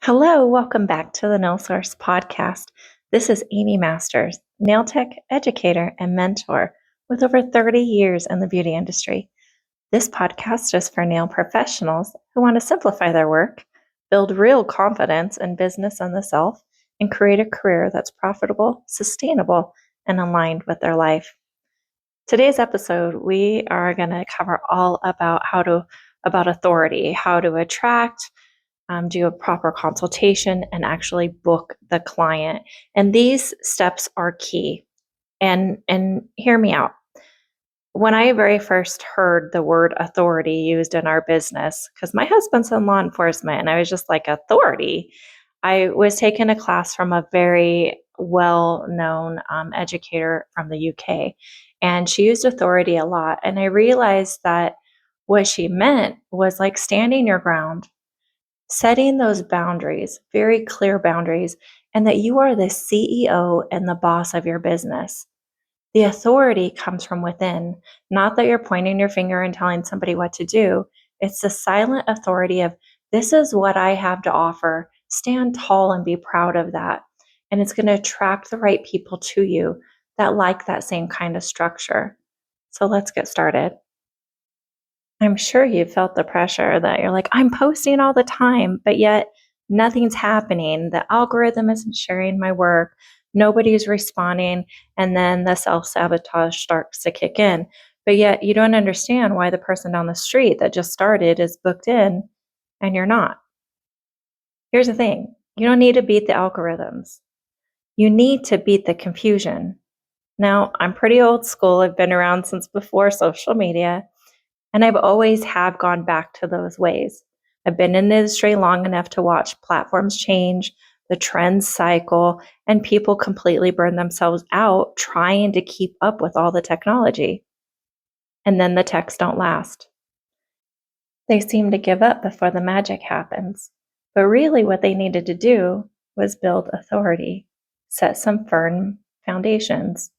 Hello, welcome back to the Nail Source podcast. This is Amy Masters, nail tech educator and mentor with over 30 years in the beauty industry. This podcast is for nail professionals who want to simplify their work, build real confidence in business and the self, and create a career that's profitable, sustainable, and aligned with their life. Today's episode, we are going to cover all about about authority, how to attract, do a proper consultation, and actually book the client. And these steps are key. And hear me out. When I very first heard the word authority used in our business, because my husband's in law enforcement, and I was just like, authority. I was taking a class from a very well-known educator from the UK, and she used authority a lot. And I realized that what she meant was like standing your ground, setting those boundaries, very clear boundaries, and that you are the CEO and the boss of your business. The authority comes from within, not that you're pointing your finger and telling somebody what to do. It's the silent authority of, this is what I have to offer. Stand tall and be proud of that. And it's going to attract the right people to you that like that same kind of structure. So let's get started. I'm sure you felt the pressure that you're like, I'm posting all the time, but yet nothing's happening. The algorithm isn't sharing my work. Nobody's responding. And then the self-sabotage starts to kick in. But yet you don't understand why the person down the street that just started is booked in and you're not. Here's the thing. You don't need to beat the algorithms. You need to beat the confusion. Now, I'm pretty old school. I've been around since before social media. And I've always have gone back to those ways. I've been in the industry long enough to watch platforms change, the trends cycle, and people completely burn themselves out trying to keep up with all the technology. And then the techs don't last. They seem to give up before the magic happens. But really what they needed to do was build authority, set some firm foundations.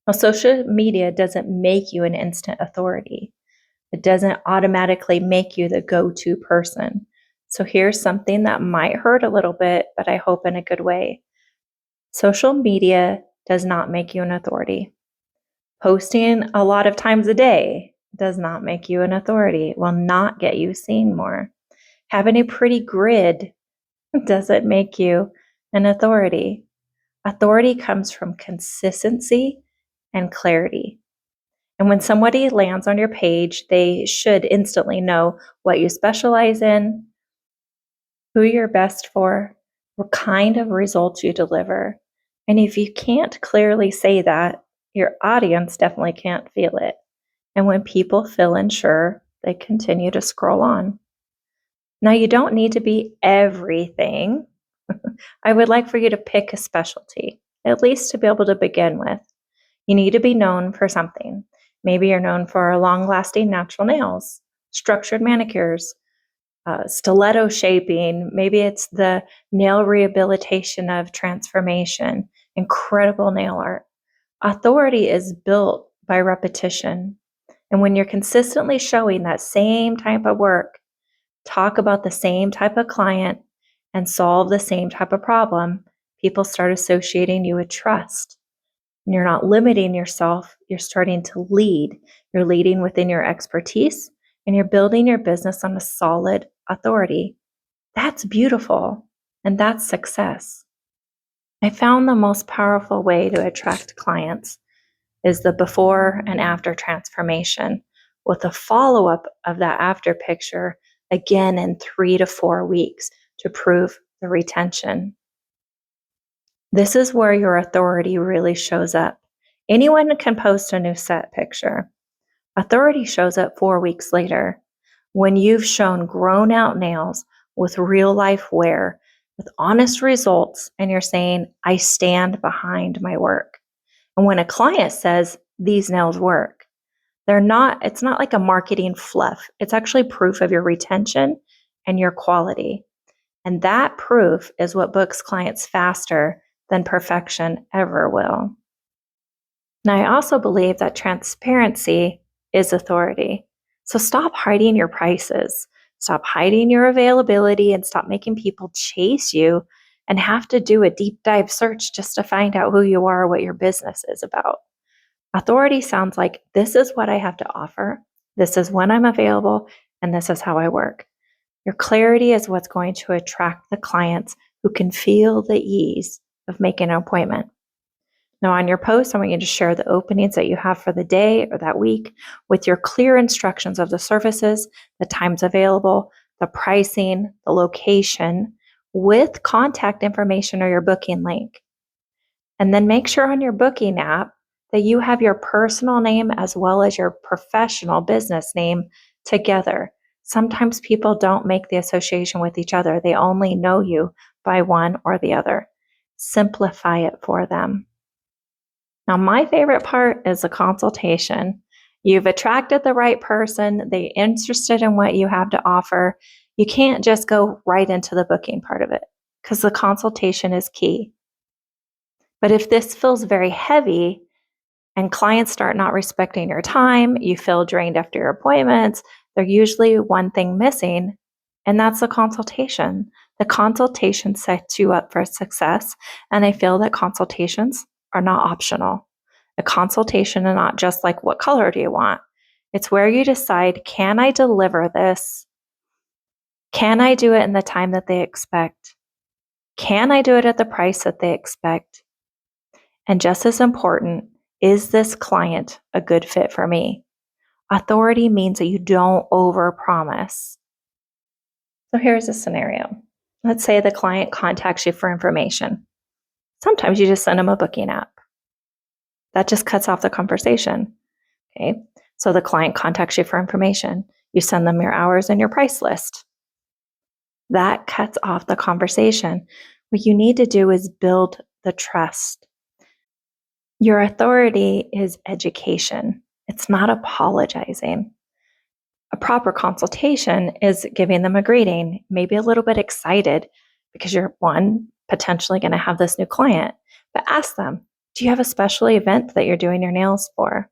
Now, social media doesn't make you an instant authority. It doesn't automatically make you the go-to person. So here's something that might hurt a little bit, but I hope in a good way. Social media does not make you an authority. Posting a lot of times a day does not make you an authority. It will not get you seen more. Having a pretty grid doesn't make you an authority. Authority comes from consistency and clarity. And when somebody lands on your page, they should instantly know what you specialize in, who you're best for, what kind of results you deliver. And if you can't clearly say that, your audience definitely can't feel it. And when people feel unsure, they continue to scroll on. Now, you don't need to be everything. I would like for you to pick a specialty, at least to be able to begin with. You need to be known for something. Maybe you're known for long-lasting natural nails, structured manicures, stiletto shaping. Maybe it's the nail rehabilitation of transformation, incredible nail art. Authority is built by repetition. And when you're consistently showing that same type of work, talk about the same type of client, and solve the same type of problem, people start associating you with trust. And you're not limiting yourself, you're starting to lead. You're leading within your expertise, and you're building your business on a solid authority. That's beautiful, and that's success. I found the most powerful way to attract clients is the before and after transformation, with a follow-up of that after picture again in 3 to 4 weeks to prove the retention. This is where your authority really shows up. Anyone can post a new set picture. Authority shows up 4 weeks later when you've shown grown out nails with real life wear, with honest results, and you're saying, I stand behind my work. And when a client says these nails work, it's not like a marketing fluff. It's actually proof of your retention and your quality. And that proof is what books clients faster than perfection ever will. Now, I also believe that transparency is authority. So stop hiding your prices. Stop hiding your availability and stop making people chase you and have to do a deep dive search just to find out who you are, what your business is about. Authority sounds like this is what I have to offer, this is when I'm available, and this is how I work. Your clarity is what's going to attract the clients who can feel the ease of making an appointment. Now, on your post, I want you to share the openings that you have for the day or that week with your clear instructions of the services, the times available, the pricing, the location, with contact information or your booking link. And then make sure on your booking app that you have your personal name as well as your professional business name together. Sometimes people don't make the association with each other. They only know you by one or the other. Simplify it for them. Now, my favorite part is the consultation. You've attracted the right person. They're interested in what you have to offer. You can't just go right into the booking part of it because the consultation is key. But if this feels very heavy and clients start not respecting your time, you feel drained after your appointments, there's usually one thing missing, and that's the consultation. The consultation sets you up for success, and I feel that consultations are not optional. A consultation is not just like, what color do you want? It's where you decide, can I deliver this? Can I do it in the time that they expect? Can I do it at the price that they expect? And just as important, is this client a good fit for me? Authority means that you don't overpromise. So here's a scenario. Let's say the client contacts you for information. Sometimes you just send them a booking app. That just cuts off the conversation. Okay. So the client contacts you for information. You send them your hours and your price list. That cuts off the conversation. What you need to do is build the trust. Your authority is education. It's not apologizing. A proper consultation is giving them a greeting, maybe a little bit excited because you're potentially going to have this new client. But ask them, do you have a special event that you're doing your nails for?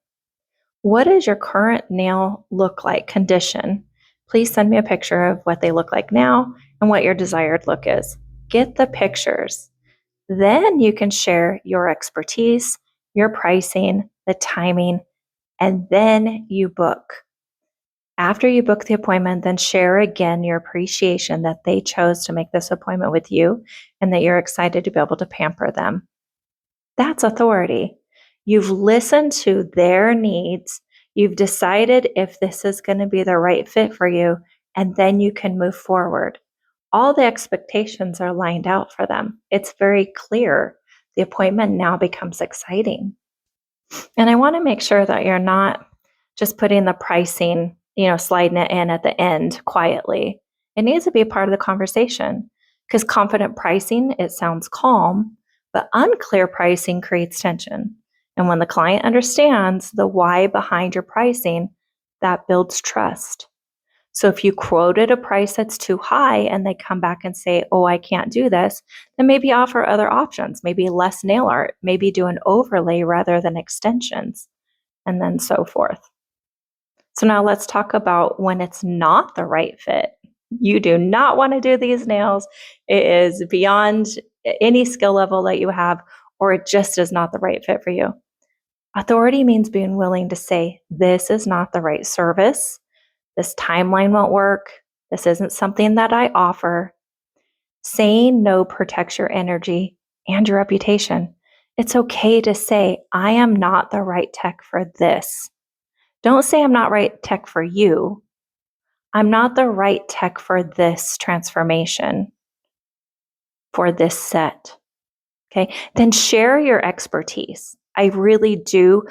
What does your current nail look like, condition? Please send me a picture of what they look like now and what your desired look is. Get the pictures. Then you can share your expertise, your pricing, the timing, and then you book. After you book the appointment, then share again your appreciation that they chose to make this appointment with you and that you're excited to be able to pamper them. That's authority. You've listened to their needs. You've decided if this is going to be the right fit for you, and then you can move forward. All the expectations are lined out for them. It's very clear. The appointment now becomes exciting. And I want to make sure that you're not just putting the pricing, sliding it in at the end quietly. It needs to be a part of the conversation because confident pricing, it sounds calm, but unclear pricing creates tension. And when the client understands the why behind your pricing, that builds trust. So if you quoted a price that's too high and they come back and say, oh, I can't do this, then maybe offer other options, maybe less nail art, maybe do an overlay rather than extensions, and then so forth. So now let's talk about when it's not the right fit. You do not want to do these nails. It is beyond any skill level that you have, or it just is not the right fit for you. Authority means being willing to say, this is not the right service. This timeline won't work. This isn't something that I offer. Saying no protects your energy and your reputation. It's okay to say, I am not the right tech for this. Don't say I'm not right tech for you. I'm not the right tech for this transformation, for this set. Okay, then share your expertise. I really do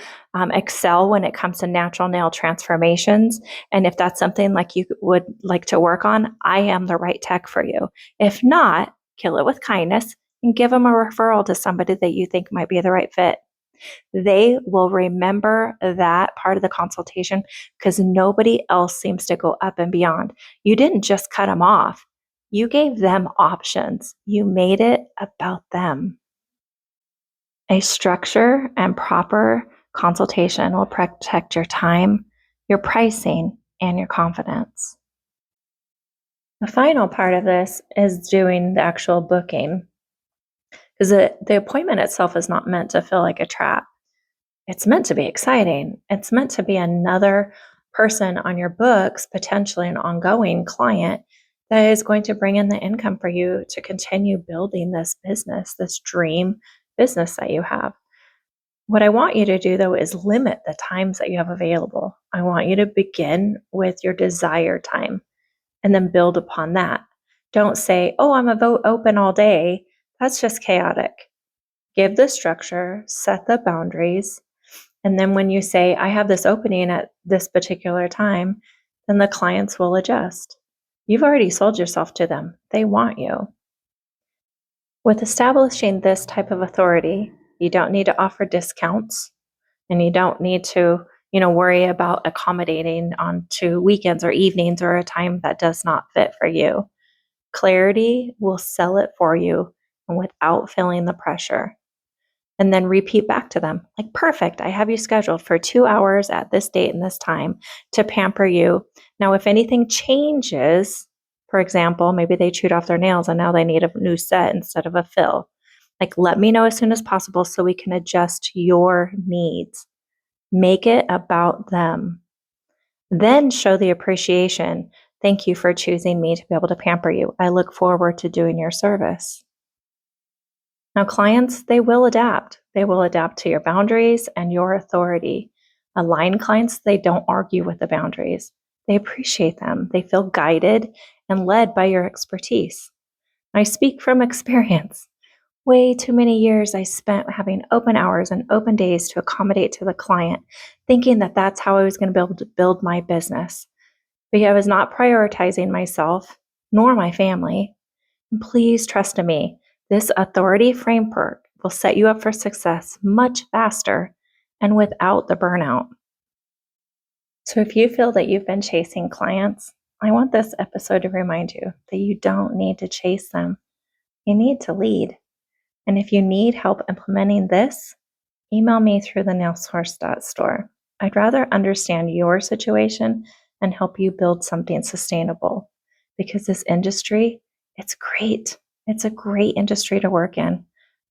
excel when it comes to natural nail transformations. And if that's something like you would like to work on, I am the right tech for you. If not, kill it with kindness and give them a referral to somebody that you think might be the right fit. They will remember that part of the consultation because nobody else seems to go up and beyond. You didn't just cut them off. You gave them options. You made it about them. A structure and proper consultation will protect your time, your pricing, and your confidence. The final part of this is doing the actual booking, because the appointment itself is not meant to feel like a trap. It's meant to be exciting. It's meant to be another person on your books, potentially an ongoing client that is going to bring in the income for you to continue building this business, this dream business that you have. What I want you to do, though, is limit the times that you have available. I want you to begin with your desired time and then build upon that. Don't say, oh, I'm open all day. That's just chaotic. Give the structure, set the boundaries, and then when you say, I have this opening at this particular time, then the clients will adjust. You've already sold yourself to them. They want you. With establishing this type of authority, you don't need to offer discounts, and you don't need to, worry about accommodating onto weekends or evenings or a time that does not fit for you. Clarity will sell it for you and without feeling the pressure. And then repeat back to them, like, perfect, I have you scheduled for 2 hours at this date and this time to pamper you. Now, if anything changes, for example, maybe they chewed off their nails and now they need a new set instead of a fill, like, let me know as soon as possible so we can adjust your needs. Make it about them. Then show the appreciation. Thank you for choosing me to be able to pamper you. I look forward to doing your service. Now, clients, they will adapt. They will adapt to your boundaries and your authority. Aligned clients, they don't argue with the boundaries. They appreciate them. They feel guided and led by your expertise. I speak from experience. Way too many years I spent having open hours and open days to accommodate to the client, thinking that that's how I was going to be able to build my business. But I was not prioritizing myself nor my family. And please trust in me, this authority framework will set you up for success much faster and without the burnout. So if you feel that you've been chasing clients, I want this episode to remind you that you don't need to chase them. You need to lead. And if you need help implementing this, email me through the nailsource.store. I'd rather understand your situation and help you build something sustainable, because this industry, it's great. It's a great industry to work in.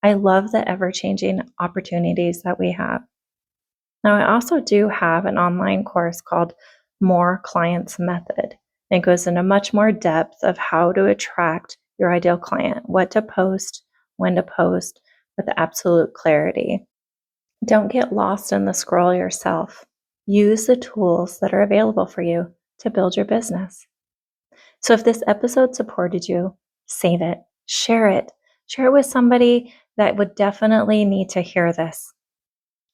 I love the ever-changing opportunities that we have. Now, I also do have an online course called More Clients Method. It goes into much more depth of how to attract your ideal client, what to post, when to post, with absolute clarity. Don't get lost in the scroll yourself. Use the tools that are available for you to build your business. So if this episode supported you, save it, share it with somebody that would definitely need to hear this.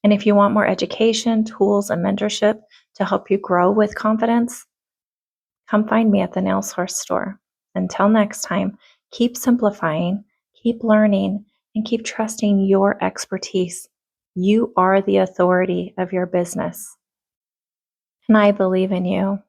And if you want more education, tools, and mentorship to help you grow with confidence, come find me at the Nail Source store. Until next time, keep simplifying, keep learning, and keep trusting your expertise. You are the authority of your business. And I believe in you.